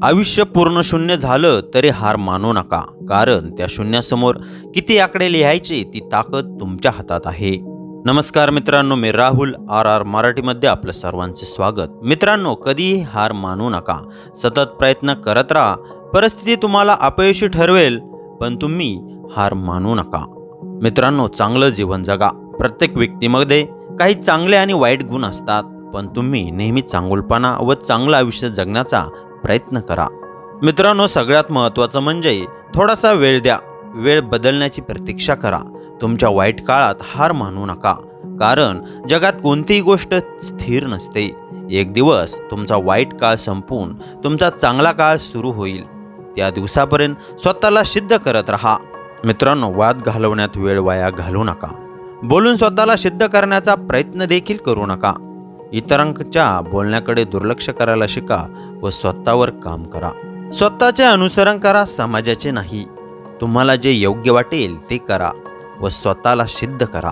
आयुष्य पूर्ण शून्य झालं तरी हार मानू नका, कारण त्या शून्यासमोर किती आकडे लिहायचे ती ताकद तुमच्या हातात आहे. नमस्कार मित्रांनो, मी राहुल RR मराठीमध्ये आपलं सर्वांचे स्वागत. मित्रांनो, कधीही हार मानू नका. सतत प्रयत्न करत राहा. परिस्थिती तुम्हाला अपयशी ठरवेल, पण तुम्ही हार मानू नका. मित्रांनो, चांगलं जीवन जगा. प्रत्येक व्यक्तीमध्ये काही चांगले आणि वाईट गुण असतात, पण तुम्ही नेहमी चांगुलपणा व चांगलं आयुष्य जगण्याचा प्रयत्न करा. मित्रांनो, सगळ्यात महत्त्वाचं म्हणजे थोडासा वेळ द्या. वेळ बदलण्याची प्रतीक्षा करा. तुमच्या वाईट काळात हार मानू नका, कारण जगात कोणतीही गोष्ट स्थिर नसते. एक दिवस तुमचा वाईट काळ संपून तुमचा चांगला काळ सुरू होईल. त्या दिवसापर्यंत स्वतःला सिद्ध करत राहा. मित्रांनो, वाद घालवण्यात वेळ वाया घालवू नका. बोलून स्वतःला सिद्ध करण्याचा प्रयत्न देखील करू नका. इतरांच्या बोलण्याकडे दुर्लक्ष करायला शिका व स्वतःवर काम करा. स्वतःचे अनुसरण करा, समाजाचे नाही. तुम्हाला जे योग्य वाटेल ते करा व स्वतःला सिद्ध करा.